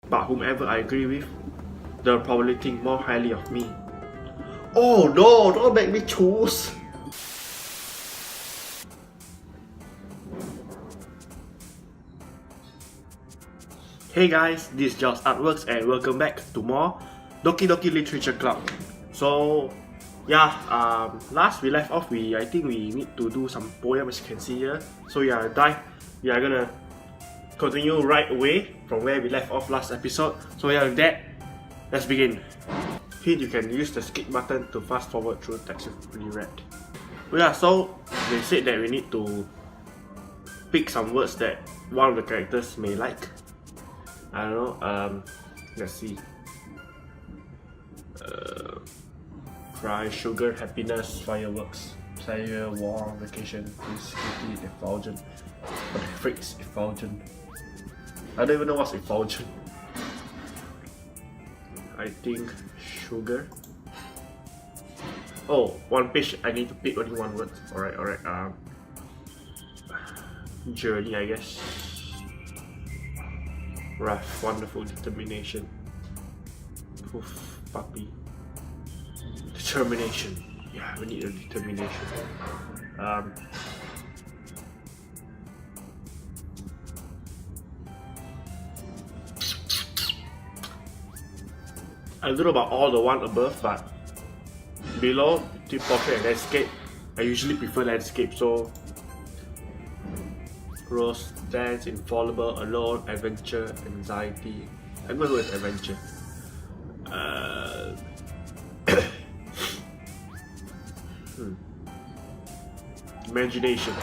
But whomever I agree with, they'll probably think more highly of me. Oh no, don't make me choose! Hey guys, this is Josh Artworks and welcome back to more Doki Doki Literature Club. So yeah, last we left off, I think we need to do some poem, as you can see here. So yeah, we are gonna continue right away from where we left off last episode. So yeah, with that, let's begin. Here you can use the skip button to fast forward through text you've already read. But yeah, so they said that we need to pick some words that one of the characters may like. I don't know, let's see. Cry, sugar, happiness, fireworks, pleasure, war, vacation, peace, beauty, effulgent. What the frick is effulgent? I don't even know what's effulgent. I think sugar. Oh, one page, I need to pick only one word. Alright, journey, I guess. Rough, wonderful, determination. Oof, puppy. Determination. Yeah, we need a determination. I don't know about all the one above, but below the portrait and landscape, I usually prefer landscape. So Rose, dance, infallible, alone, adventure, anxiety. I'm going with adventure. Imagination.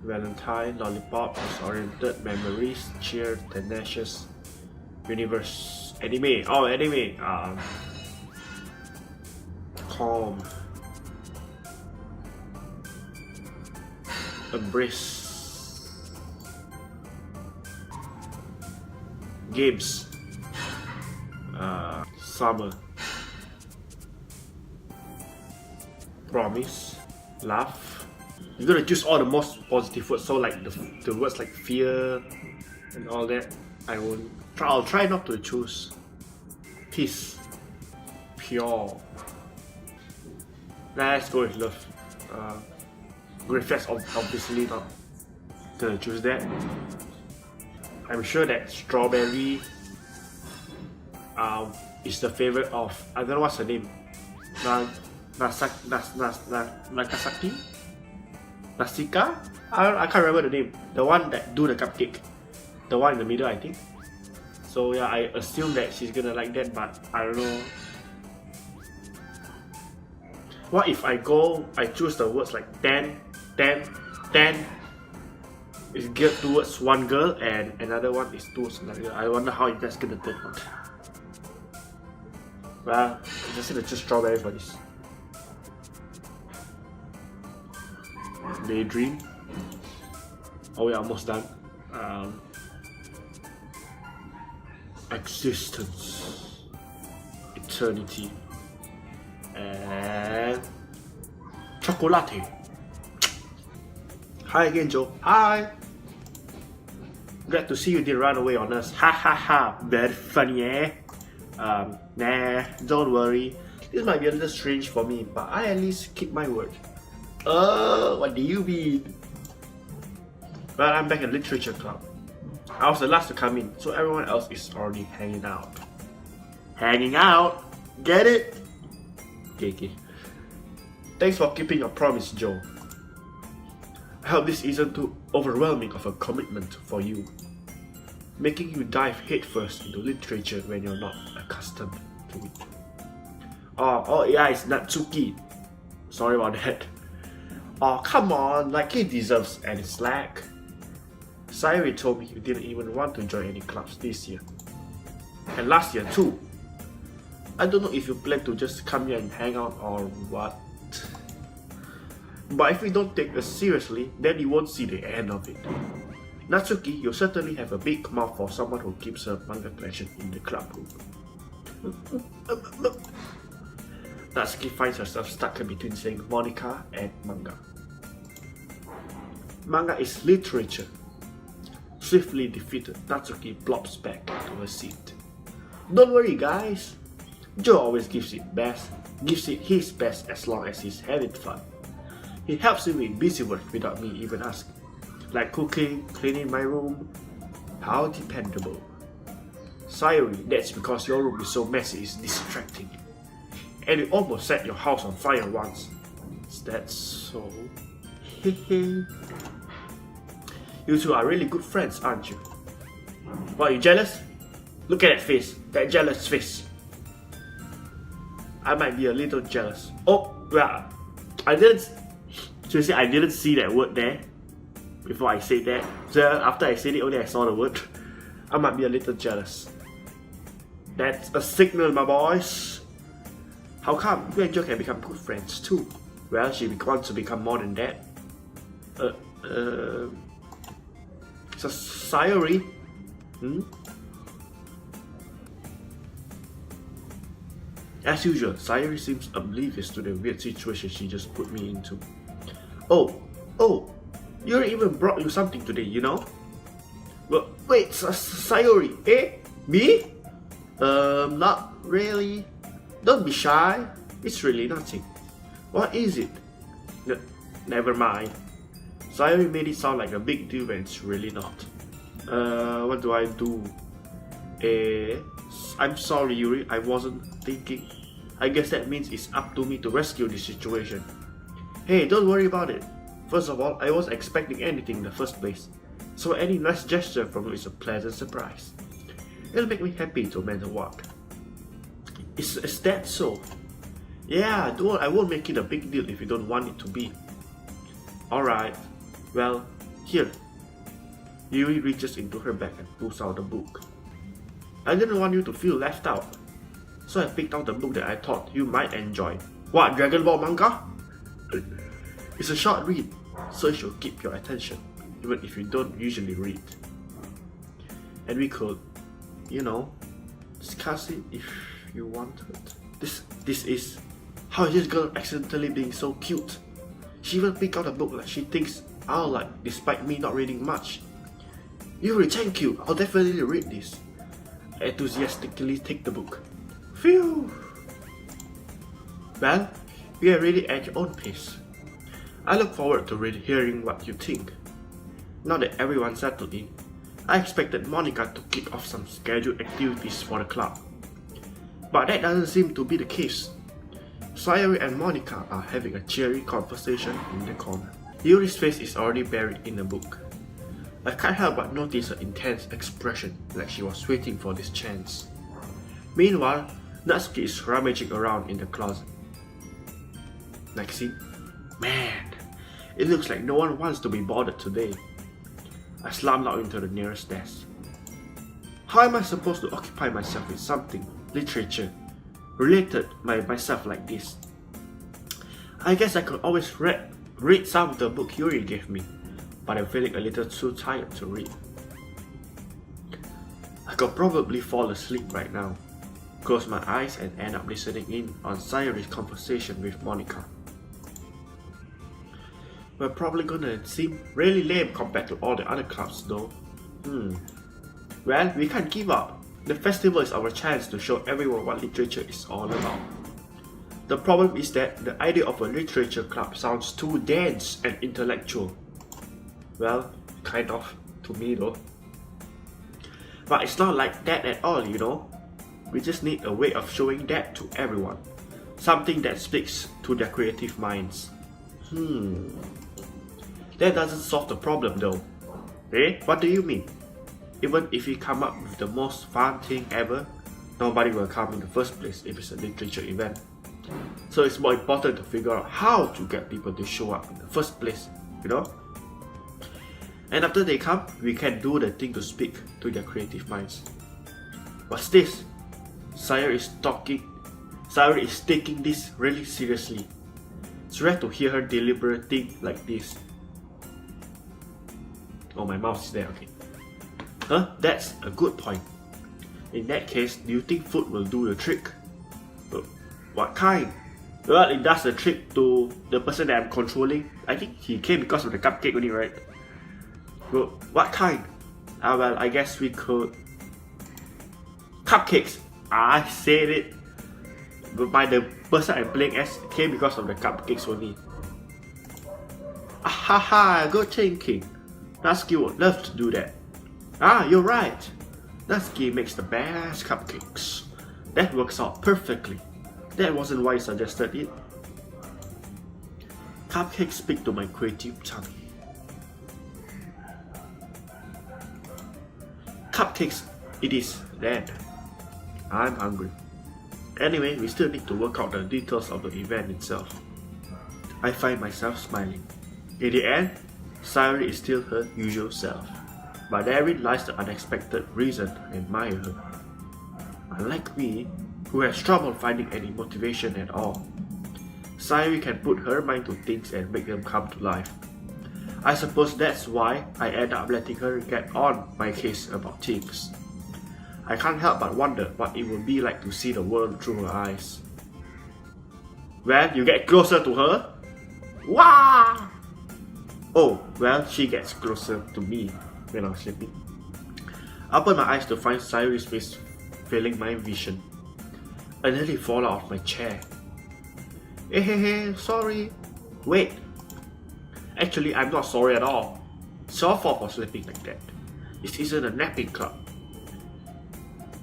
Valentine, lollipop, disoriented, memories, cheer, tenacious, universe, anime. Oh, anime. Calm. Embrace. Games. Summer. Promise. Laugh. You're gonna choose all the most positive words, so like the words like fear and all that. I'll try not to choose. Peace. Pure. Let's go with love. Griffiths obviously not gonna choose that. I'm sure that strawberry is the favorite of, I don't know what's her name. Nakasaki? Nasika? I can't remember the name. The one that do the cupcake. The one in the middle, I think. So yeah, I assume that she's gonna like that, but I don't know. What if I choose the words like 10, 10, 10 is geared towards one girl and another one is towards another girl. I wonder how that's gonna turn out. Well, I'm just gonna choose strawberry for this. Daydream. Oh, we're almost done. Existence. Eternity. And chocolate. Hi again, Joe. Hi. Glad to see you didn't run away on us. Ha ha ha. Very funny, eh? Nah, don't worry. This might be a little strange for me, but I at least keep my word. What do you mean? Well, I'm back at Literature Club. I was the last to come in, so everyone else is already hanging out. Hanging out? Get it? Okay. Thanks for keeping your promise, Joe. I hope this isn't too overwhelming of a commitment for you, making you dive headfirst into literature when you're not accustomed to it. Oh yeah, it's Natsuki. Sorry about that. Oh come on, like he deserves any slack. Sayuri told me you didn't even want to join any clubs this year. And last year too. I don't know if you plan to just come here and hang out or what. But if we don't take us seriously, then you won't see the end of it. Natsuki, you certainly have a big mouth for someone who keeps her manga collection in the club room. Natsuki finds herself stuck in between saying Monica and manga. Manga is literature. Swiftly defeated, Natsuki plops back to her seat. Don't worry guys, Joe always gives it his best as long as he's having fun. He helps me with busy work without me even asking, like cooking, cleaning my room. How dependable. Sayuri, that's because your room is so messy, it's distracting. And you almost set your house on fire once. Is that so? Hehe. You two are really good friends, aren't you? What, you jealous? Look at that face, that jealous face. I might be a little jealous. Oh, well, I didn't see that word there before I said that. So after I said it, only I saw the word. I might be a little jealous. That's a signal, my boys. How come you and Joe can become good friends too? Well, she wants to become more than that. So Sayuri? As usual, Sayuri seems oblivious to the weird situation she just put me into. Oh, you even brought you something today, you know? Well, wait, Sayuri, eh? Me? Not really. Don't be shy. It's really nothing. What is it? Never mind. Sayuri made it sound like a big deal when it's really not. What do I do? I'm sorry Yuri, I wasn't thinking. I guess that means it's up to me to rescue this situation. Hey, don't worry about it. First of all, I wasn't expecting anything in the first place, so any nice gesture from you is a pleasant surprise. It'll make me happy no matter what. Is that so? Yeah, I won't make it a big deal if you don't want it to be. Alright, well, here. Yuri reaches into her bag and pulls out the book. I didn't want you to feel left out, so I picked out the book that I thought you might enjoy. What, Dragon Ball manga? It's a short read, so it should keep your attention, even if you don't usually read. And we could, discuss it if you wanted. This is how is this girl accidentally being so cute? She even picked out a book like she thinks I'll like, despite me not reading much. Yuri, thank you. I'll definitely read this. I enthusiastically take the book. Phew. Well, you are really at your own pace. I look forward to really hearing what you think. Now that everyone's settled in, I expected Monica to kick off some scheduled activities for the club. But that doesn't seem to be the case. Sayuri and Monica are having a cheery conversation in the corner. Yuri's face is already buried in the book. I can't help but notice her intense expression, like she was waiting for this chance. Meanwhile, Natsuki is rummaging around in the closet. Next scene. Man, it looks like no one wants to be bothered today. I slammed out into the nearest desk. How am I supposed to occupy myself with something, literature, related by myself like this? I guess I could always read some of the book Yuri gave me, but I'm feeling a little too tired to read. I could probably fall asleep right now, close my eyes and end up listening in on Sayuri's conversation with Monica. We're probably gonna seem really lame compared to all the other clubs though. Well, we can't give up. The festival is our chance to show everyone what literature is all about. The problem is that the idea of a literature club sounds too dense and intellectual. Well, kind of, to me though. But it's not like that at all, We just need a way of showing that to everyone. Something that speaks to their creative minds. That doesn't solve the problem though. Eh? What do you mean? Even if we come up with the most fun thing ever, nobody will come in the first place if it's a literature event. So it's more important to figure out how to get people to show up in the first place, And after they come, we can do the thing to speak to their creative minds. What's this? Sayuri is taking this really seriously. It's rare to hear her deliberate think like this. Oh, my mouse is there, okay. That's a good point. In that case, do you think food will do the trick? What kind? Well, it does the trick to the person that I'm controlling. I think he came because of the cupcake only, right? Well, what kind? Well, I guess we could. Cupcakes. I said it. But by the person I'm playing as came because of the cupcakes only. Haha, good thinking. Natsuki would love to do that. You're right. Natsuki makes the best cupcakes. That works out perfectly. That wasn't why I suggested it. Cupcakes speak to my creative tongue. Cupcakes it is then. I'm hungry. Anyway, we still need to work out the details of the event itself. I find myself smiling. In the end, Sayuri is still her usual self. But therein lies the unexpected reason I admire her. Unlike me, who has trouble finding any motivation at all, Sayuri can put her mind to things and make them come to life. I suppose that's why I end up letting her get on my case about things. I can't help but wonder what it would be like to see the world through her eyes. Well, you get closer to her? Wah! Oh, well, she gets closer to me when I'm sleeping. I open my eyes to find Sayuri's face filling my vision. I nearly fall out of my chair. Hey, sorry. Wait. Actually, I'm not sorry at all. It's your fault for sleeping like that. This isn't a napping club.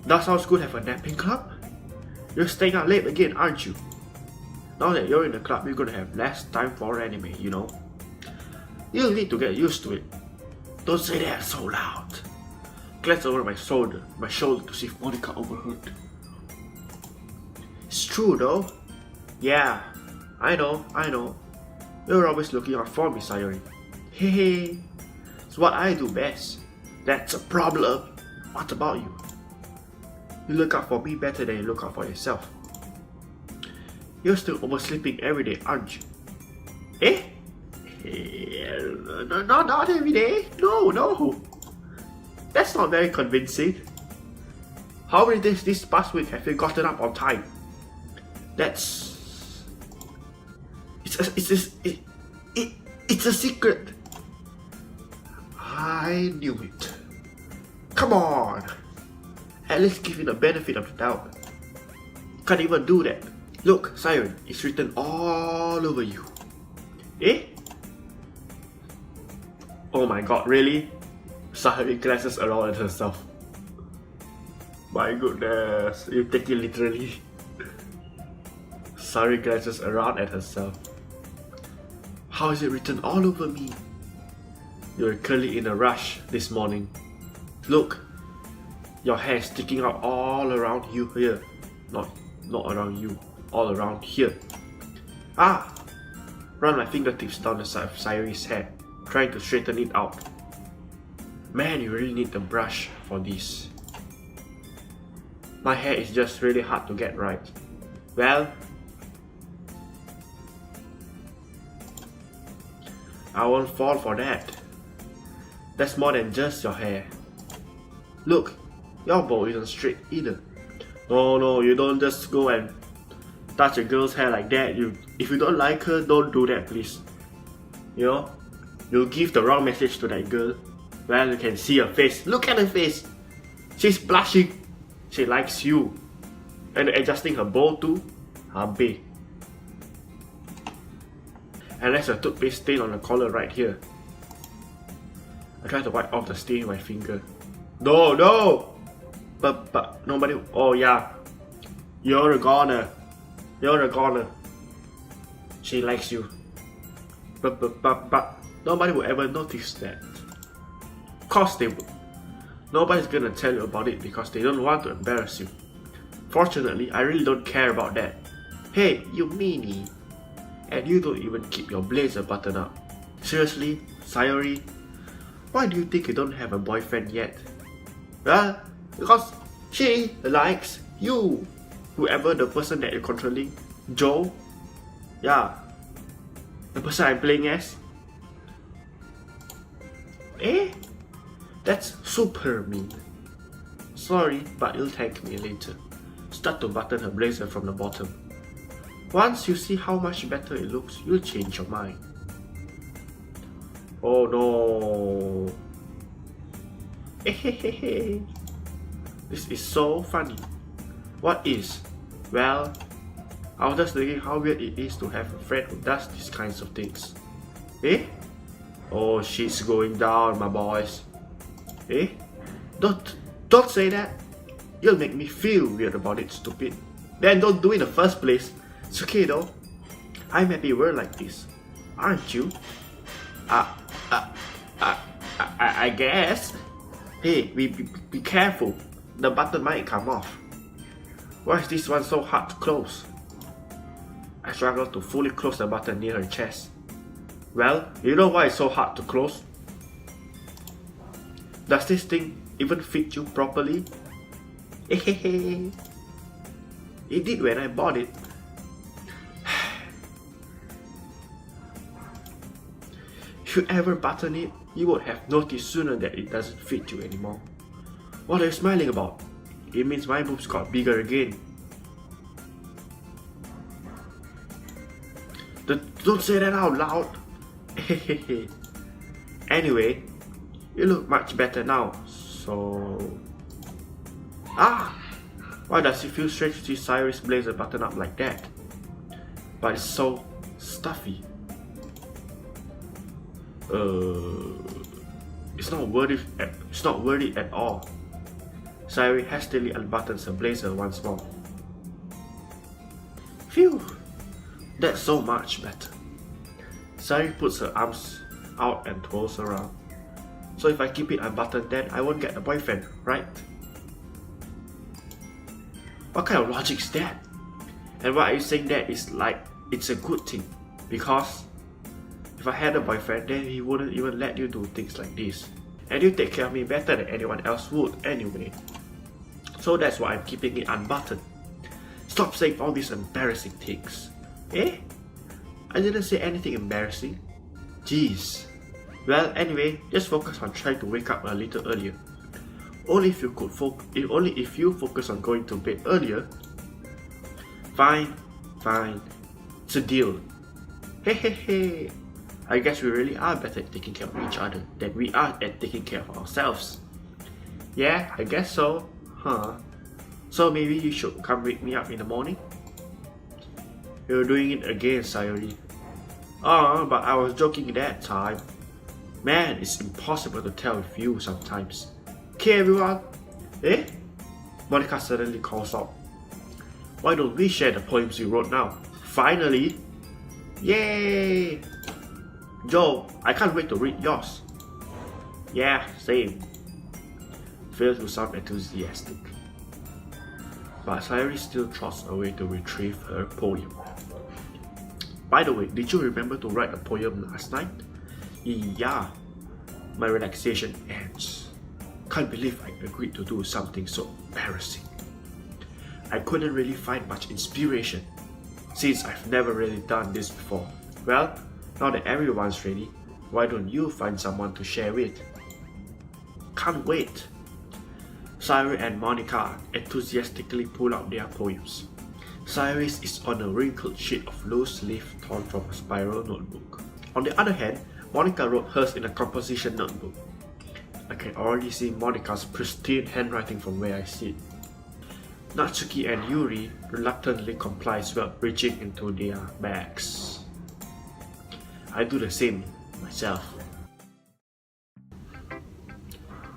That sounds good, have a napping club? You're staying out late again, aren't you? Now that you're in the club, you're gonna have less time for anime, you know? You'll need to get used to it. Don't say that so loud. Glance over my shoulder to see if Monica overheard. It's true though. Yeah, I know. You're always looking out for me, Sayuri. Hey, it's what I do best. That's a problem. What about you? You look out for me better than you look out for yourself. You're still oversleeping every day, aren't you? Eh? Not every day. No. That's not very convincing. How many days this past week have you gotten up on time? It's a secret. I knew it. Come on. At least give you the benefit of the doubt. Can't even do that. Look, Sayuri, it's written all over you. Eh? Oh my god, really? Sayuri glances around at herself. My goodness, you take it literally. Sayuri glances around at herself. How is it written all over me? You're clearly in a rush this morning. Look, your hair is sticking out all around you here. Not around you, all around here. Run my fingertips down the side of Sayuri's hair, trying to straighten it out. Man, you really need the brush for this. My hair is just really hard to get right. Well, I won't fall for that. That's more than just your hair. Look, your bow isn't straight either. No, you don't just go and touch a girl's hair like that. If you don't like her, don't do that, please. You know, you'll give the wrong message to that girl. Well, you can see her face. Look at her face. She's blushing. She likes you. And adjusting her bow too. Habe. And there's a toothpaste stain on the collar right here. I try to wipe off the stain with my finger. No! But nobody. Oh yeah. You're a goner. She likes you. But nobody will ever notice that. Of course they would. Nobody's gonna tell you about it because they don't want to embarrass you. Fortunately, I really don't care about that. Hey, you meanie. And you don't even keep your blazer buttoned up. Seriously, Sayuri? Why do you think you don't have a boyfriend yet? Well, because she likes you. Whoever the person that you're controlling. Joe? Yeah. The person I'm playing as? Eh? That's super mean. Sorry, but you'll thank me later. Start to button her blazer from the bottom. Once you see how much better it looks, you'll change your mind. Oh no. This is so funny. What is? Well, I was just thinking how weird it is to have a friend who does these kinds of things. Eh? Oh, she's going down, my boys. Eh? Don't say that. You'll make me feel weird about it, stupid. Then don't do it in the first place. It's okay though. I'm happy we're like this. Aren't you? I guess. Hey, be careful. The button might come off. Why is this one so hard to close? I struggle to fully close the button near her chest. Well, you know why it's so hard to close? Does this thing even fit you properly? It did when I bought it. If you ever button it, you would have noticed sooner that it doesn't fit you anymore. What are you smiling about? It means my boobs got bigger again. Don't say that out loud. Anyway, you look much better now, so... Why does it feel strange to see Cyrus blazer button up like that? But it's so stuffy. It's not worth it at all. Cyrus hastily unbuttons her blazer once more. Phew! That's so much better. Cyrus puts her arms out and twirls around. So if I keep it unbuttoned, then I won't get a boyfriend, right? What kind of logic is that? And why are you saying that is like it's a good thing? Because if I had a boyfriend, then he wouldn't even let you do things like this. And you take care of me better than anyone else would anyway. So that's why I'm keeping it unbuttoned. Stop saying all these embarrassing things. Eh? I didn't say anything embarrassing. Jeez. Well, anyway, just focus on trying to wake up a little earlier. Only if you focus on going to bed earlier. Fine. It's a deal. Hey. I guess we really are better at taking care of each other than we are at taking care of ourselves. Yeah, I guess so. Huh. So maybe you should come wake me up in the morning? You're doing it again, Sayori. But I was joking that time. Man, it's impossible to tell with you sometimes. Okay, everyone. Eh? Monica suddenly calls out. Why don't we share the poems we wrote now? Finally! Yay! Joe, I can't wait to read yours. Yeah, same. Failed to sound enthusiastic. But Sayori still trots away to retrieve her poem. By the way, did you remember to write a poem last night? Yeah. My relaxation ends. Can't believe I agreed to do something so embarrassing. I couldn't really find much inspiration, since I've never really done this before. Well, now that everyone's ready, why don't you find someone to share with? Can't wait! Cyrus and Monica enthusiastically pull out their poems. Cyrus is on a wrinkled sheet of loose leaf torn from a spiral notebook. On the other hand, Monica wrote hers in a composition notebook. I can already see Monica's pristine handwriting from where I sit. Natsuki and Yuri reluctantly comply while reaching into their bags. I do the same myself.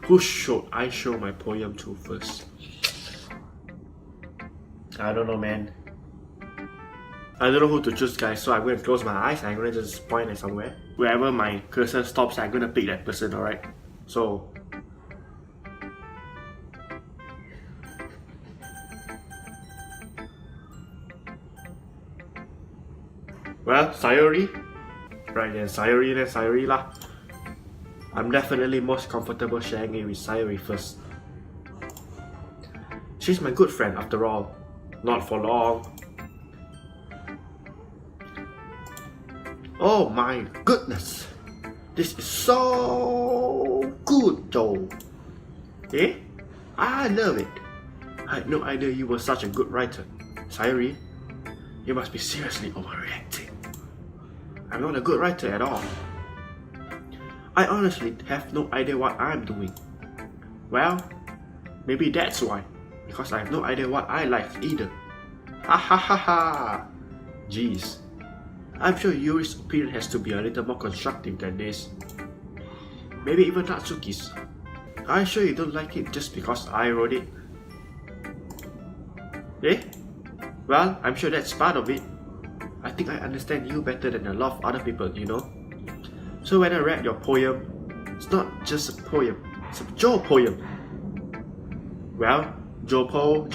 Who should I show my poem to first? I don't know, man. I don't know who to choose, guys, so I'm going to close my eyes and I'm going to just point at somewhere. Wherever my cursor stops, I'm going to pick that person, alright? So... well, Sayori? Right then, Sayori lah. I'm definitely most comfortable sharing it with Sayori first. She's my good friend after all. Not for long. Oh my goodness! This is so good though. Eh? I love it. I had no idea you were such a good writer. Sayori, you must be seriously overreacting. I'm not a good writer at all. I honestly have no idea what I'm doing. Well, maybe that's why. Because I have no idea what I like either. Ha ha ha ha! Jeez. I'm sure Yuri's opinion has to be a little more constructive than this. Maybe even Natsuki's. I'm sure you don't like it just because I wrote it. Eh? Well, I'm sure that's part of it. I think I understand you better than a lot of other people, you know? So when I read your poem, it's not just a poem, it's a Joe poem. Well, Joe poem,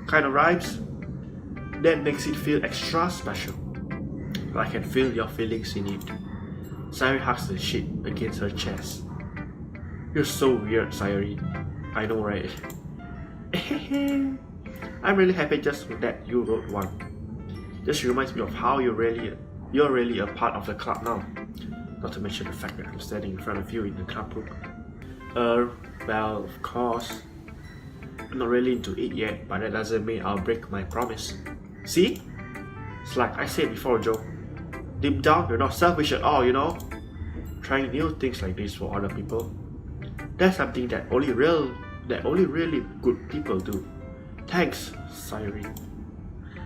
kind of rhymes. That makes it feel extra special. I can feel your feelings in it. Sayuri hugs the sheet against her chest. You're so weird, Sayuri. I know, right? I'm really happy just that you wrote one. Just reminds me of how you're really a part of the club now. Not to mention the fact that I'm standing in front of you in the club room. Well, of course. I'm not really into it yet, but that doesn't mean I'll break my promise. See? It's like I said before, Joe. Deep down, you're not selfish at all, you know? Trying new things like this for other people. That's something that only really good people do. Thanks, Sayuri.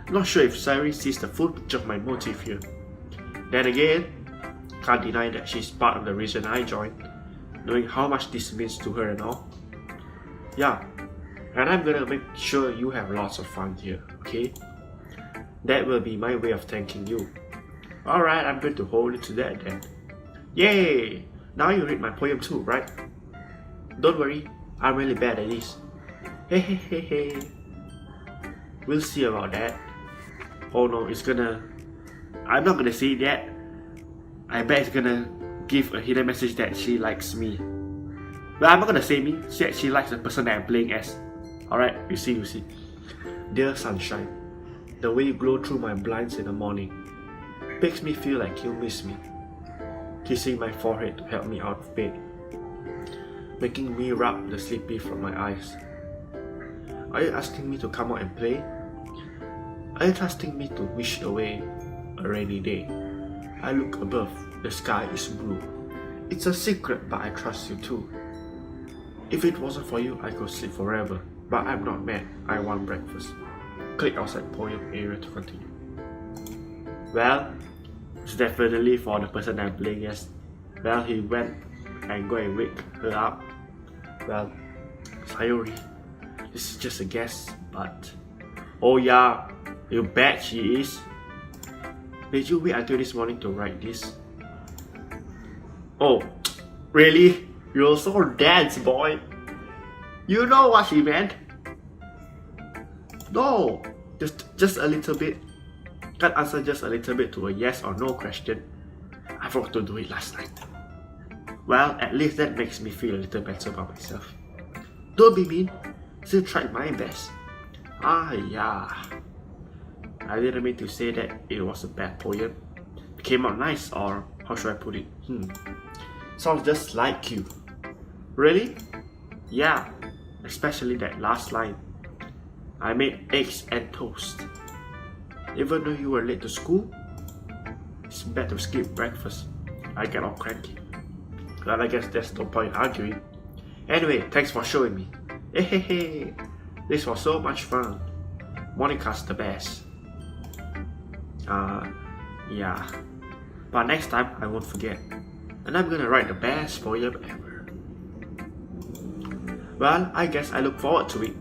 I'm not sure if Sayuri sees the full picture of my motive here. Then again, can't deny that she's part of the reason I joined, knowing how much this means to her and all. Yeah, and I'm gonna make sure you have lots of fun here, okay? That will be my way of thanking you. Alright, I'm going to hold it to that then. Yay! Now you read my poem too, right? Don't worry, I'm really bad at this. Hey. We'll see about that. Oh no, I'm not gonna say that. I bet it's gonna give a hidden message that she likes me. But I'm not gonna say me, she likes the person that I'm playing as. Alright, you see. Dear sunshine, the way you glow through my blinds in the morning makes me feel like you miss me. Kissing my forehead to help me out of bed, making me rub the sleepy from my eyes. Are you asking me to come out and play? Are you trusting me to wish away a rainy day? I look above, the sky is blue. It's a secret, but I trust you too. If it wasn't for you, I could sleep forever. But I'm not mad, I want breakfast. Click outside poem area to continue. Well, it's definitely for the person I'm playing as. Well, he went and go and wake her up. Well, Sayuri, this is just a guess, but... Oh yeah, you bet she is. Did you wait until this morning to write this? Oh, really? You're so dense, boy. You know what she meant? No, just a little bit. Can't answer just a little bit to a yes or no question. I forgot to do it last night. Well, at least that makes me feel a little better about myself. Don't be mean. Still tried my best. Yeah. I didn't mean to say that it was a bad poem. It came out nice, or how should I put it? Sounds just like you. Really? Yeah, especially that last line. I made eggs and toast. Even though you were late to school, it's better to skip breakfast. I get all cranky. Well, I guess there's no point arguing. Anyway, thanks for showing me. Hey, this was so much fun. Monica's the best. Yeah. But next time I won't forget. And I'm gonna write the best poem ever. Well, I guess I look forward to it.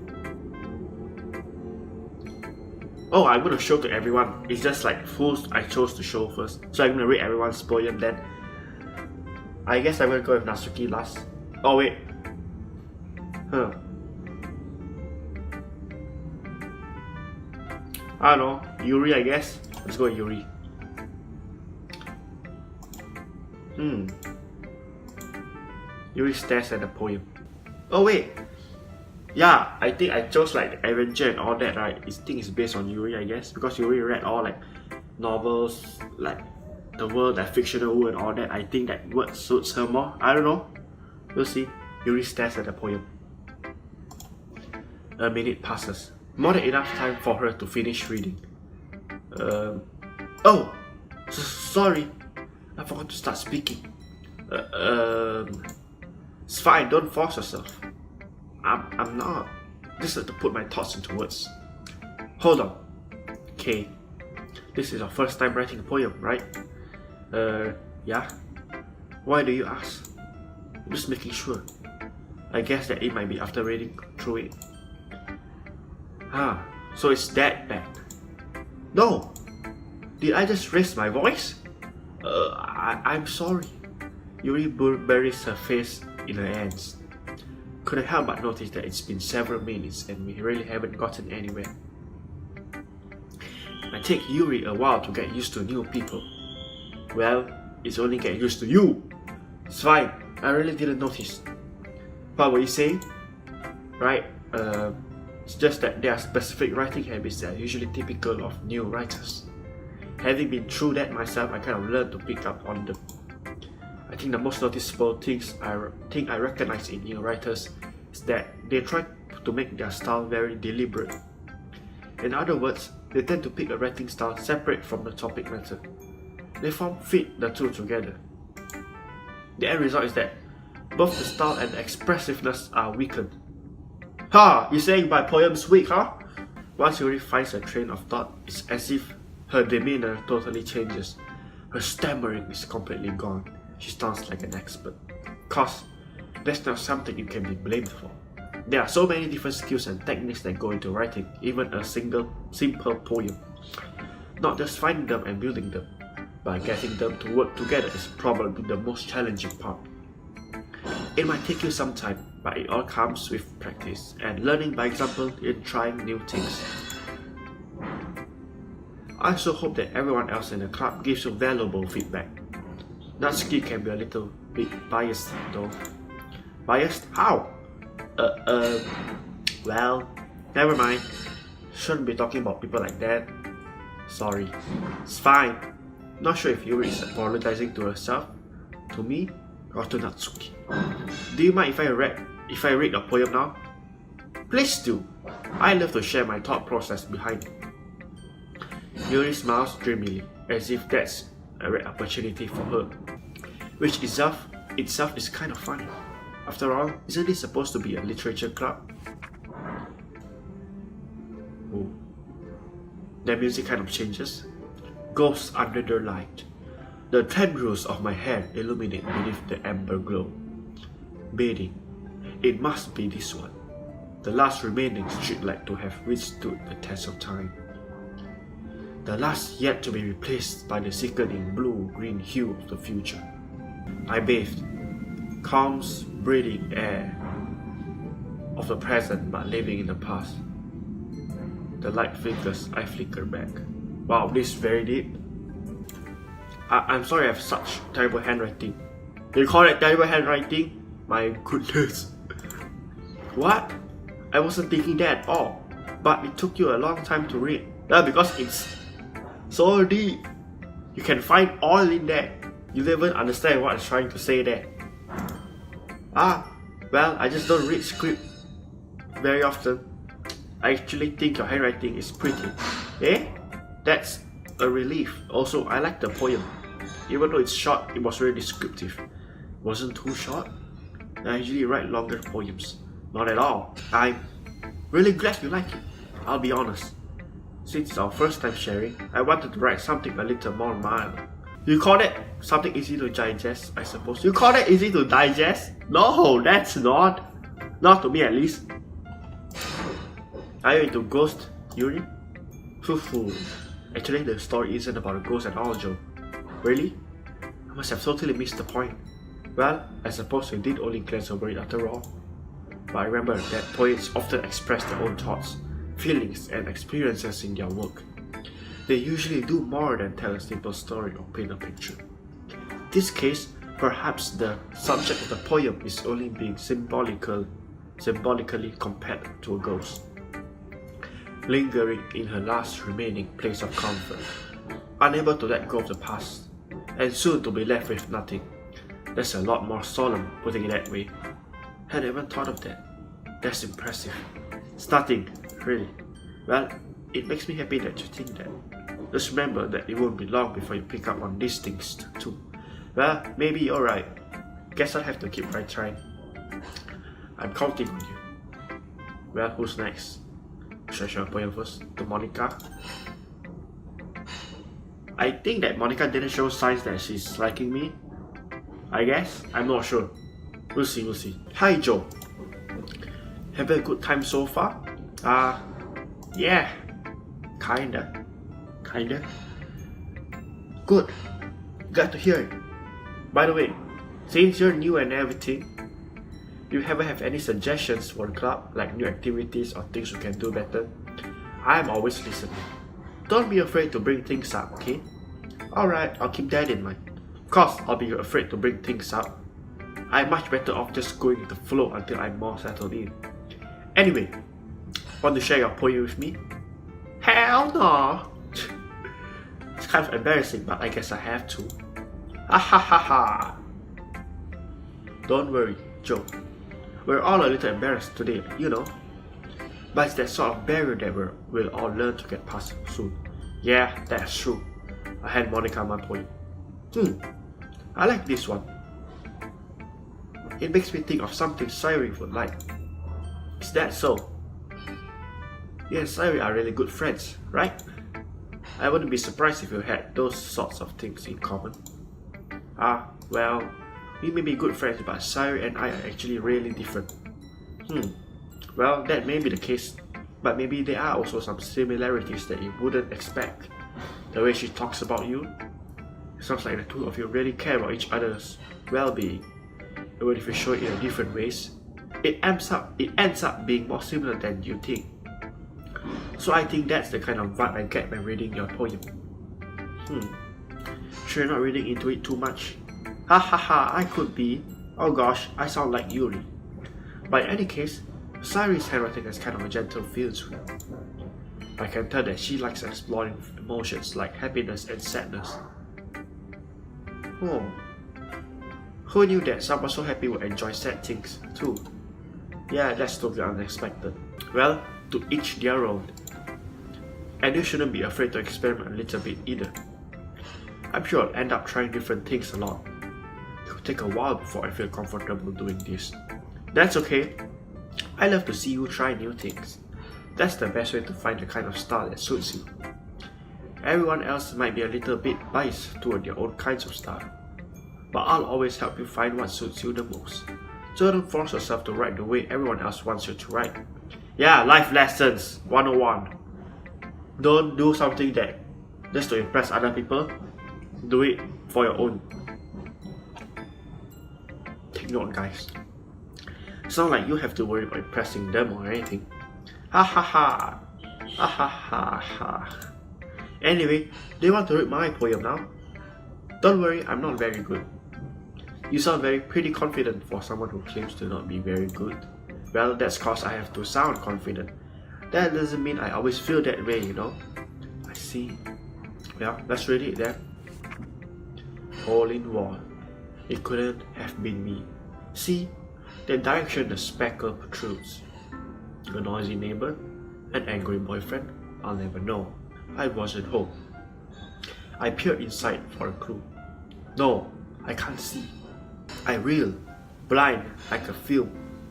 Oh, I'm gonna show to everyone. It's just like who I chose to show first. So I'm gonna read everyone's poem then. I guess I'm gonna go with Natsuki last. Oh wait. I don't know. Yuri, I guess. Let's go with Yuri. Yuri stares at the poem. Oh wait. Yeah, I think I chose like adventure and all that, right? I think it's based on Yuri, I guess, because Yuri read all like novels, like the world, like fictional world and all that. I think that word suits her more. I don't know. We'll see. Yuri stares at the poem. A minute passes. More than enough time for her to finish reading. Oh! Sorry. I forgot to start speaking. It's fine, don't force yourself. I'm not. Just have to put my thoughts into words. Hold on. Okay. This is your first time writing a poem, right? Yeah. Why do you ask? I'm just making sure. I guess that it might be after reading through it. So it's that bad. No! Did I just raise my voice? I'm sorry. Yuri buries her face in her hands. Couldn't help but notice that it's been several minutes and we really haven't gotten anywhere. I take Yuri a while to get used to new people. Well, it's only get used to you. It's fine, I really didn't notice. What were you saying? Right, it's just that there are specific writing habits that are usually typical of new writers. Having been through that myself, I kind of learned to pick up on them. I think the most noticeable thing I recognize in new writers is that they try to make their style very deliberate. In other words, they tend to pick a writing style separate from the topic matter. They fit the two together. The end result is that both the style and the expressiveness are weakened. You saying my poem's weak, huh? Once Yuri finds a train of thought, it's as if her demeanor totally changes. Her stammering is completely gone. She sounds like an expert. Cause that's not something you can be blamed for. There are so many different skills and techniques that go into writing even a simple poem. Not just finding them and building them, but getting them to work together is probably the most challenging part. It might take you some time, but it all comes with practice and learning by example in trying new things. I also hope that everyone else in the club gives you valuable feedback. Natsuki can be a little bit biased though. Biased? How? Well, never mind. Shouldn't be talking about people like that. Sorry. It's fine. Not sure if Yuri is apologizing to herself, to me, or to Natsuki. Do you mind if I read a poem now? Please do. I love to share my thought process behind it. Yuri smiles dreamily, as if that's a rare opportunity for her, which itself is kind of funny. After all, isn't this supposed to be a literature club? Oh. The music kind of changes. Ghosts under the light. The tendrils of my hair illuminate beneath the amber glow. Bathing. It must be this one. The last remaining streetlight to have withstood the test of time. The last yet to be replaced by the sickening blue-green hue of the future. I bathed. Calm, breathing air of the present but living in the past. The light flickers, I flicker back. Wow, this is very deep. I'm sorry I have such terrible handwriting. You call it terrible handwriting? My goodness. What? I wasn't thinking that at all. But it took you a long time to read. Because it's so deep. You can find all in there. You don't even understand what I'm trying to say there. Well, I just don't read script very often. I actually think your handwriting is pretty. That's a relief. Also, I like the poem. Even though it's short, it was very descriptive. It wasn't too short. I usually write longer poems. Not at all. I'm really glad you like it. I'll be honest. Since it's our first time sharing, I wanted to write something a little more mild. You call that something easy to digest, I suppose. You call that easy to digest? No, that's not. Not to me at least. Are you into ghost, Yuri? Fufu. Actually, the story isn't about a ghost at all, Joe. Really? I must have totally missed the point. Well, I suppose you did only glance over it after all. But remember that poets often express their own thoughts, feelings, and experiences in their work. They usually do more than tell a simple story or paint a picture. In this case, perhaps the subject of the poem is only being symbolically compared to a ghost, lingering in her last remaining place of comfort, unable to let go of the past, and soon to be left with nothing. That's a lot more solemn, putting it that way. Hadn't even thought of that. That's impressive. It's nothing, really. Well, it makes me happy that you think that. Just remember that it won't be long before you pick up on these things too. Well, maybe you're right. Guess I'll have to keep right trying. I'm counting on you. Well, who's next? Should I share a poem first? To Monica. I think that Monica didn't show signs that she's liking me. I guess? I'm not sure. We'll see. Hi Joe. Having a good time so far? Yeah. Kinda. Good. Glad to hear it. By the way, since you're new and everything, do you ever have any suggestions for the club, like new activities or things we can do better? I'm always listening. Don't be afraid to bring things up, okay? Alright, I'll keep that in mind. Of course, I'll be afraid to bring things up. I'm much better off just going with the flow until I'm more settled in. Anyway, want to share your poem with me? Hell no! It's kind of embarrassing, but I guess I have to. Ha ha ha ha! Don't worry, Joe. We're all a little embarrassed today, you know. But it's that sort of barrier that we'll all learn to get past soon. Yeah, that's true. I hand Monica my poem. I like this one. It makes me think of something Sayuri would like. Is that so? You and Sayuri are really good friends, right? I wouldn't be surprised if you had those sorts of things in common. Well, we may be good friends, but Sayuri and I are actually really different. Well, that may be the case, but maybe there are also some similarities that you wouldn't expect. The way she talks about you, it sounds like the two of you really care about each other's well-being. Even if you show it in different ways, it ends up being more similar than you think. So I think that's the kind of vibe I get when reading your poem. Sure you're not reading into it too much? Ha ha ha, I could be. Oh gosh, I sound like Yuri. But in any case, Sayuri's handwriting has kind of a gentle feel to it. I can tell that she likes exploring emotions like happiness and sadness. Who knew that someone so happy would enjoy sad things too? Yeah, that's totally unexpected. Well, to each their own. And you shouldn't be afraid to experiment a little bit either. I'm sure I'll end up trying different things a lot. It will take a while before I feel comfortable doing this. That's okay. I love to see you try new things. That's the best way to find the kind of style that suits you. Everyone else might be a little bit biased toward their own kinds of style, but I'll always help you find what suits you the most. So don't force yourself to write the way everyone else wants you to write. Yeah, life lessons 101. Don't do something that just to impress other people. Do it for your own. Take note, guys. It's not like you have to worry about impressing them or anything. Ha ha ha. Ha ha ha ha. Anyway, do you want to read my poem now? Don't worry, I'm not very good. You sound pretty confident for someone who claims to not be very good. Well, that's cause I have to sound confident. That doesn't mean I always feel that way, you know. I see. Well, let's read it then. Hole in wall. It couldn't have been me. See, the direction the speckle protrudes. A noisy neighbor, an angry boyfriend, I'll never know. I wasn't home. I peered inside for a clue. No, I can't see. I reel, blind like a film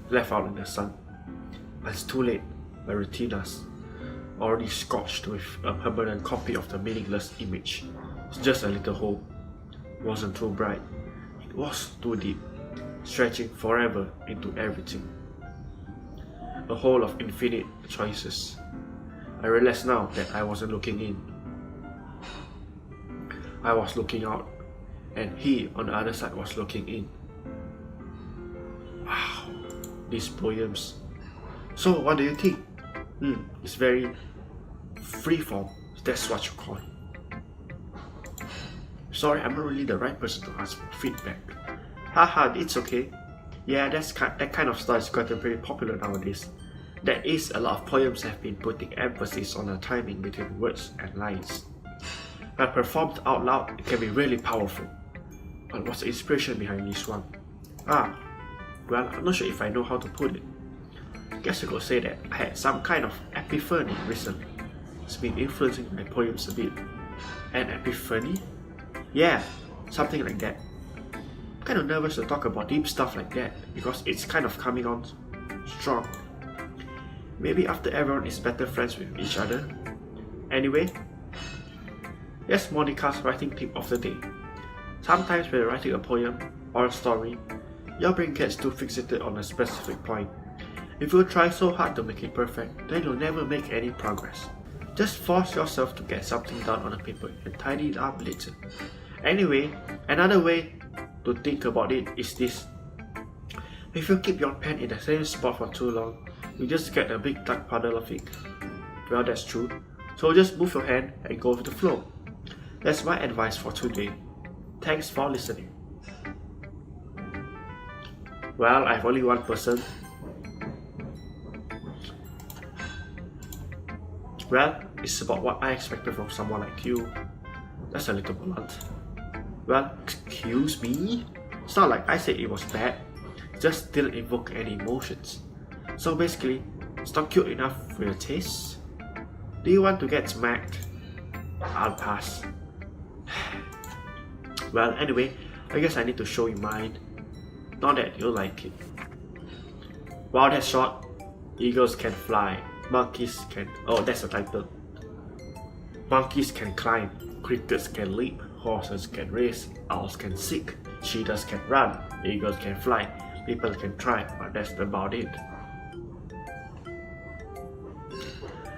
left out in the sun. But it's too late. My retinas already scorched with a permanent copy of the meaningless image. It's just a little hole. It wasn't too bright. It was too deep, stretching forever into everything. A hole of infinite choices. I realize now that I wasn't looking in. I was looking out, and he on the other side was looking in. Wow, these poems. So what do you think? It's very freeform. That's what you call it. Sorry, I'm not really the right person to ask for feedback. Haha, it's okay. Yeah, that kind of style is gotten pretty popular nowadays. There is a lot of poems have been putting emphasis on the timing between words and lines. When performed out loud, it can be really powerful. But what's the inspiration behind this one? Well, I'm not sure if I know how to put it. Guess you could say that I had some kind of epiphany recently. It's been influencing my poems a bit. An epiphany? Yeah, something like that. I'm kind of nervous to talk about deep stuff like that because it's kind of coming on strong. Maybe after everyone is better friends with each other. Anyway, here's Monica's writing tip of the day. Sometimes when you're writing a poem or a story, your brain gets too fixated on a specific point. If you try so hard to make it perfect, then you'll never make any progress. Just force yourself to get something down on a paper and tidy it up later. Anyway, another way to think about it is this. If you keep your pen in the same spot for too long, you just get a big dark puddle of ink. Well, that's true. So just move your hand and go with the flow. That's my advice for today. Thanks for listening. Well, I have only one person. Well, it's about what I expected from someone like you. That's a little blunt. Well, excuse me? It's not like I said it was bad. It just didn't evoke any emotions. So basically, it's not cute enough for your taste. Do you want to get smacked? I'll pass. Well, anyway, I guess I need to show you mine. Not that you'll like it. Wow, that's short. Eagles can fly. Monkeys can... Oh, that's the title. Monkeys can climb. Crickets can leap. Horses can race. Owls can seek. Cheetahs can run. Eagles can fly. People can try, but that's about it.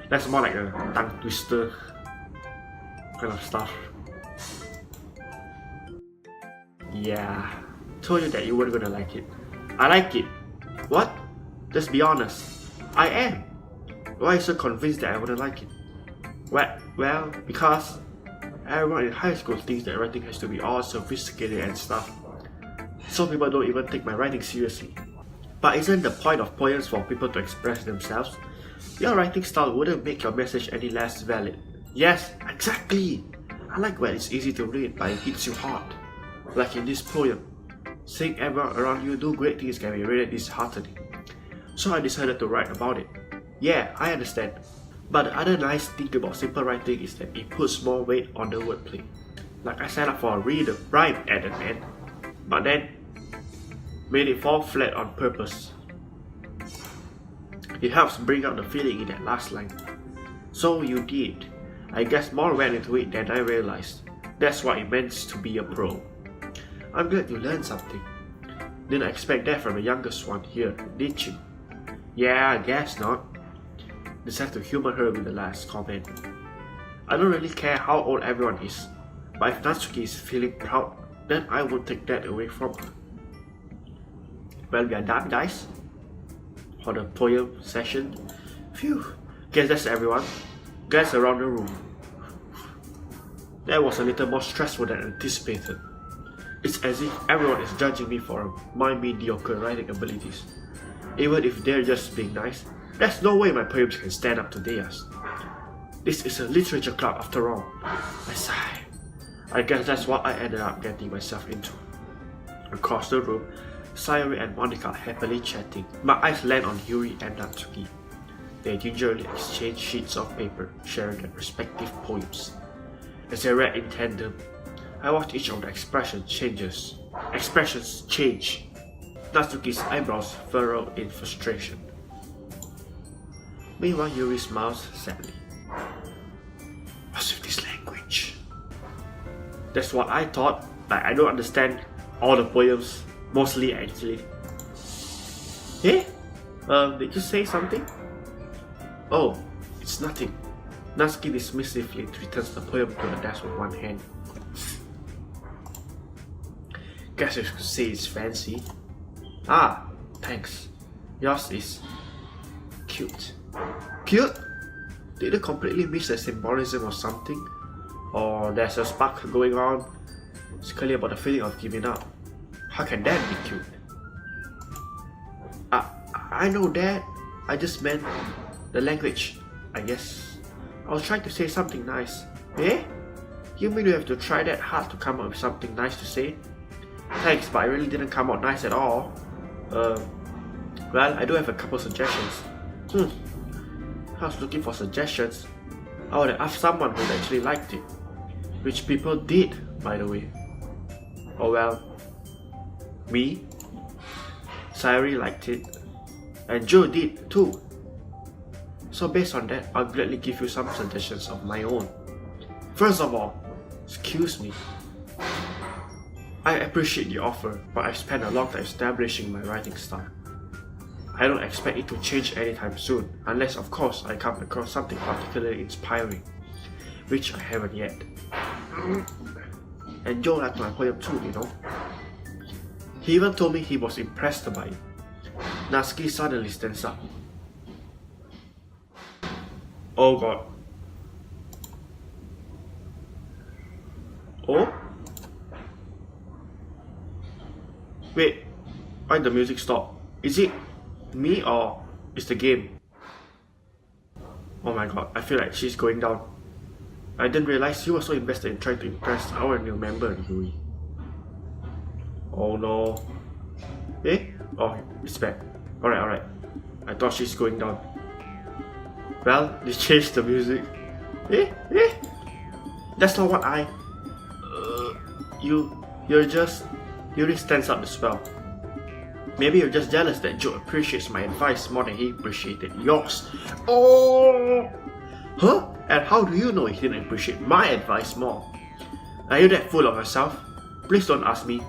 That's more like a tongue twister kind of stuff. Yeah, told you that you weren't gonna like it. I like it. What? Just be honest. I am. Why are you so convinced that I wouldn't like it? Well, because everyone in high school thinks that writing has to be all sophisticated and stuff. Some people don't even take my writing seriously. But isn't the point of poems for people to express themselves? Your writing style wouldn't make your message any less valid. Yes, exactly! I like when it's easy to read but it hits you hard. Like in this poem, seeing everyone around you do great things can be really disheartening. So I decided to write about it. Yeah, I understand. But the other nice thing about simple writing is that it puts more weight on the wordplay. Like I signed up for a rhyme at the end, but then made it fall flat on purpose. It helps bring out the feeling in that last line. So you did. I guess more went into it than I realized. That's what it means to be a pro. I'm glad you learned something. Didn't expect that from the youngest one here, did you? Yeah, I guess not. Decided to humor her with the last comment. I don't really care how old everyone is, but if Natsuki is feeling proud, then I won't take that away from her. Well, we are done, guys, for the poem session. Phew, guess that's everyone. Guys around the room. That was a little more stressful than anticipated. It's as if everyone is judging me for my mediocre writing abilities. Even if they're just being nice, there's no way my poems can stand up to theirs. This is a literature club after all. I sigh. I guess that's what I ended up getting myself into. Across the room, Sayori and Monica are happily chatting. My eyes land on Yuri and Natsuki. They gingerly exchange sheets of paper, sharing their respective poems. As they read in tandem, I watched each of the expressions change. Natsuki's eyebrows furrow in frustration. Meanwhile, Yuri smiles sadly. What's with this language? That's what I thought. Like, I don't understand all the poems, mostly actually. Hey? Did you say something? Oh, it's nothing. Natsuki dismissively returns the poem to her desk with one hand. Guess you could say it's fancy. Ah, thanks. Yours is cute. Cute? Did you completely miss the symbolism or something? Or there's a spark going on? It's clearly about the feeling of giving up. How can that be cute? I know that. I just meant the language, I guess. I was trying to say something nice. Eh? You mean you have to try that hard to come up with something nice to say? Thanks, but I really didn't come out nice at all. Well, I do have a couple suggestions. I was looking for suggestions. I would have asked someone who actually liked it. Which people did, by the way. Oh well. Me? Sayori liked it. and Joe did too. So based on that, I'll gladly give you some suggestions of my own. First of all, excuse me. I appreciate the offer, but I've spent a long time establishing my writing style. I don't expect it to change anytime soon, unless of course I come across something particularly inspiring, which I haven't yet. And Joe liked my poem too, you know. He even told me he was impressed by it. Natsuki suddenly stands up. Oh god. Oh? Wait, why the music stop? Is it me or is the game? Oh my god, I feel like she's going down. I didn't realize you were so invested in trying to impress our new member, Yuri. Oh no. Eh? Oh, it's back. Alright. I thought she's going down. Well, they changed the music. Eh? That's not what I... You're just... Yuri stands up as well. Maybe you're just jealous that Joe appreciates my advice more than he appreciated yours. Oh! Huh? And how do you know he didn't appreciate my advice more? Are you that full of yourself? Please don't ask me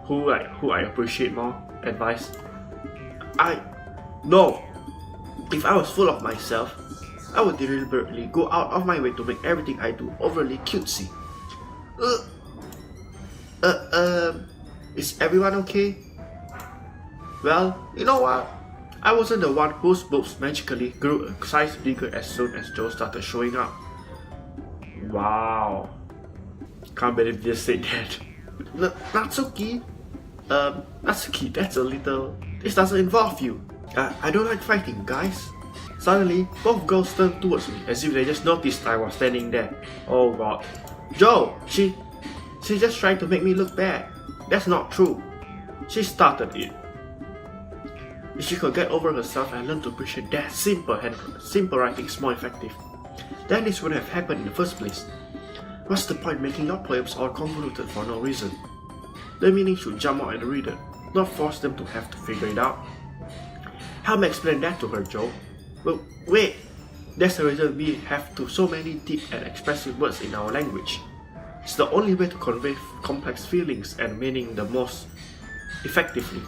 who I appreciate more advice. No. If I was full of myself, I would deliberately go out of my way to make everything I do overly cutesy. Is everyone okay? Well, you know what? I wasn't the one whose boobs magically grew a size bigger as soon as Joe started showing up. Wow. Can't believe you just said that. Natsuki? Natsuki, that's a little... This doesn't involve you. I don't like fighting, guys. Suddenly, both girls turned towards me as if they just noticed I was standing there. Oh god. Joe, she's just trying to make me look bad. That's not true. She started it. If she could get over herself and learn to appreciate that simple writing is more effective, then this wouldn't have happened in the first place. What's the point making your poems all convoluted for no reason? The meaning should jump out at the reader, not force them to have to figure it out. Help me explain that to her, Joe. Well, wait! That's the reason we have so many deep and expressive words in our language. It's the only way to convey complex feelings and meaning the most effectively.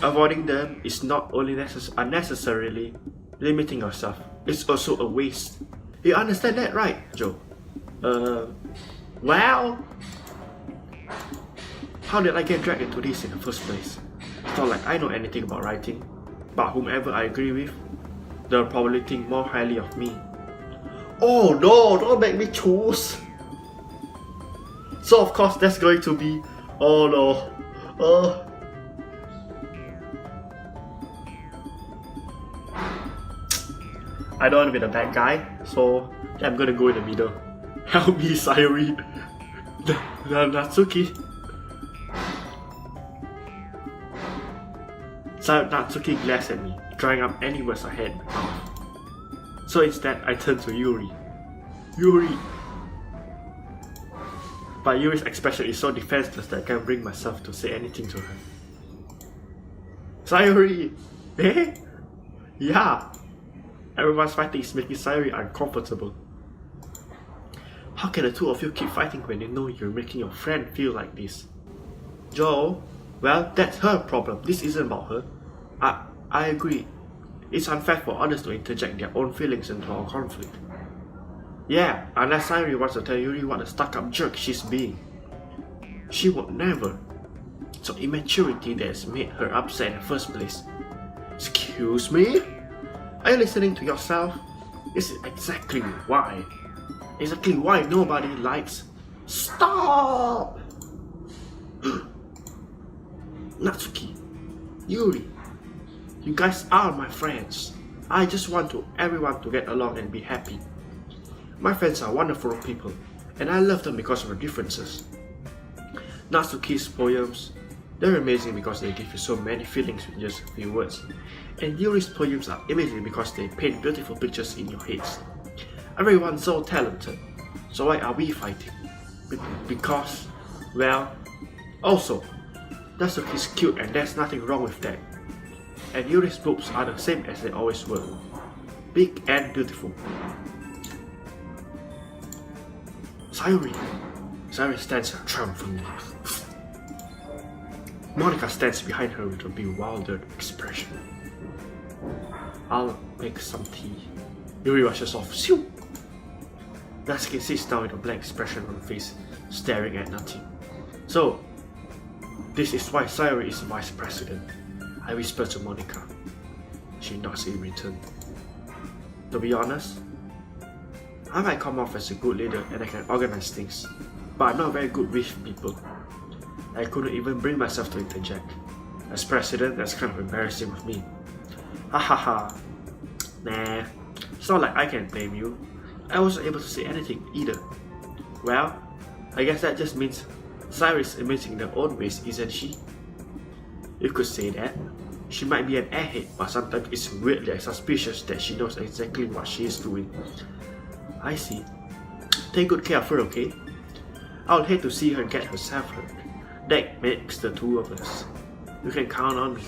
Avoiding them is not only unnecessarily limiting yourself, it's also a waste. You understand that, right, Joe? Well... How did I get dragged into this in the first place? It's not like I know anything about writing, but whomever I agree with, they'll probably think more highly of me. Oh no, don't make me choose! So of course that's going to be... Oh no. I don't want to be the bad guy, so I'm gonna go in the middle. Help me, Sayuri. Natsuki. Natsuki glares at me, drawing up any words I had. So instead, I turn to Yuri. But Yuri's expression is so defenseless that I can't bring myself to say anything to her. Sayuri! Eh? Yeah! Everyone's fighting is making Sayuri uncomfortable. How can the two of you keep fighting when you know you're making your friend feel like this? Joe? Well, that's her problem. This isn't about her. I agree. It's unfair for others to interject their own feelings into our conflict. Yeah, unless Sayuri wants to tell Yuri what a stuck-up jerk she's being. She would never. So immaturity that has made her upset in the first place. Excuse me? Are you listening to yourself? This is exactly why nobody likes... Stop! Natsuki, Yuri, you guys are my friends. I just want everyone to get along and be happy. My friends are wonderful people, and I love them because of their differences. Natsuki's poems, they're amazing because they give you so many feelings with just a few words. And Yuri's poems are amazing because they paint beautiful pictures in your heads. Everyone's so talented, so why are we fighting? Because, well, also, Natsuki's cute and there's nothing wrong with that. and Yuri's boobs are the same as they always were. Big and beautiful. Sayuri stands triumphantly. Monica stands behind her with a bewildered expression. I'll make some tea. Yuri rushes off. Shoo! Natsuki sits down with a blank expression on her face, staring at nothing. So, this is why Sayuri is vice president. I whisper to Monica. She nods in return. To be honest, I might come off as a good leader and I can organize things, but I'm not very good with people. I couldn't even bring myself to interject. As president, that's kind of embarrassing of me. Ha ha ha. Nah, it's not like I can blame you. I wasn't able to say anything either. Well, I guess that just means Sayuri is amazing in her own ways, isn't she? You could say that. She might be an airhead, but sometimes it's weirdly suspicious that she knows exactly what she is doing. I see. Take good care of her, okay? I'll hate to see her get herself hurt. That makes the two of us. You can count on me.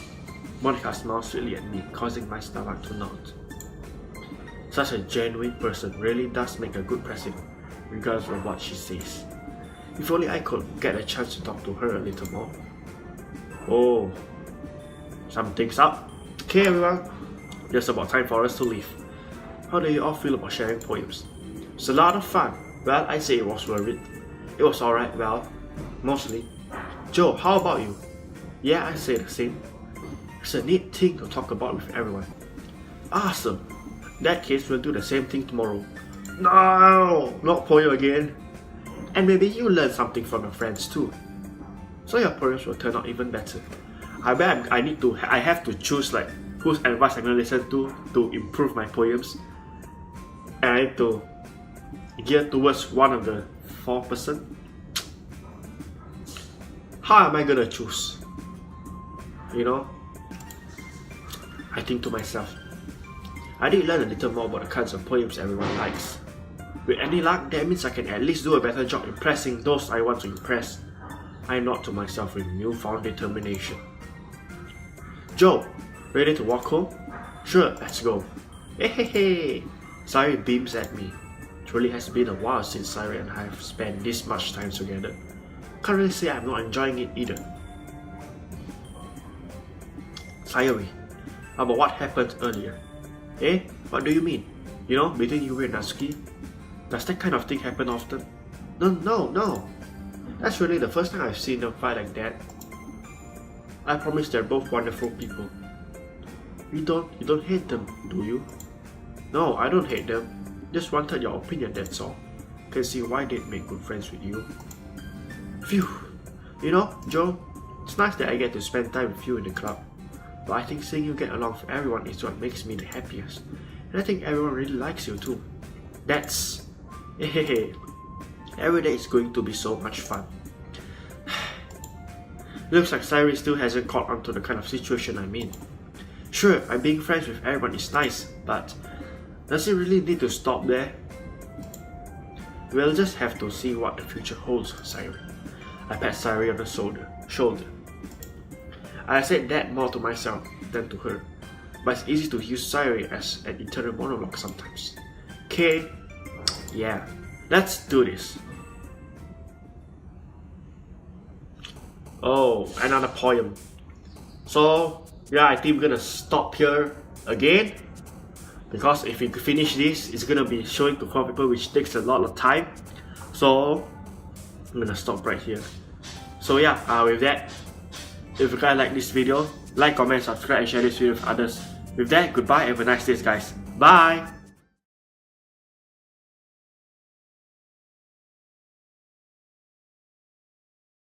Monica smiles sweetly at me, causing my stomach to knot. Such a genuine person really does make a good president, regardless of what she says. If only I could get a chance to talk to her a little more. Oh, something's up. Okay everyone, just about time for us to leave. How do you all feel about sharing poems? It's a lot of fun. Well, I'd say it was worth it. It was alright, well, mostly. Joe, how about you? Yeah, I'd say the same. It's a neat thing to talk about with everyone. Awesome. In that case, we'll do the same thing tomorrow. No, not poem again. And maybe you learn something from your friends too. So your poems will turn out even better. I bet I have to choose like whose advice I'm gonna listen to improve my poems. And I need to gear towards one of the 4%. How am I gonna choose? You know? I think to myself, I did learn a little more about the kinds of poems everyone likes. With any luck, that means I can at least do a better job impressing those I want to impress. I nod to myself with newfound determination. Joe, ready to walk home? Sure, let's go. Hey hey hey! Sayuri beams at me. Truly has been a while since Sayuri and I have spent this much time together. Can't really say I'm not enjoying it either. Sayuri, about what happened earlier? Eh? What do you mean? You know, between you and Natsuki? Does that kind of thing happen often? No. That's really the first time I've seen them fight like that. I promise they're both wonderful people. You don't hate them, do you? No, I don't hate them. Just wanted your opinion, that's all. Can see why they'd make good friends with you. Phew. You know, Joe, it's nice that I get to spend time with you in the club. But I think seeing you get along with everyone is what makes me the happiest. And I think everyone really likes you too. That's... Hey. Every day is going to be so much fun. Looks like Sayuri still hasn't caught on to the kind of situation I'm in. Sure, I'm being friends with everyone is nice, but does it really need to stop there? We'll just have to see what the future holds for Sayuri. I pat Sayuri on the shoulder. I said that more to myself than to her, but it's easy to use Sayuri as an internal monologue sometimes. Okay, yeah, let's do this. Oh, another poem. So, yeah, I think we're gonna stop here again. Because if we finish this, it's gonna be showing to 4 people, which takes a lot of time. So, I'm gonna stop right here. So yeah, with that, if you guys like this video, like, comment, subscribe, and share this video with others. With that, goodbye, have a nice day guys. Bye!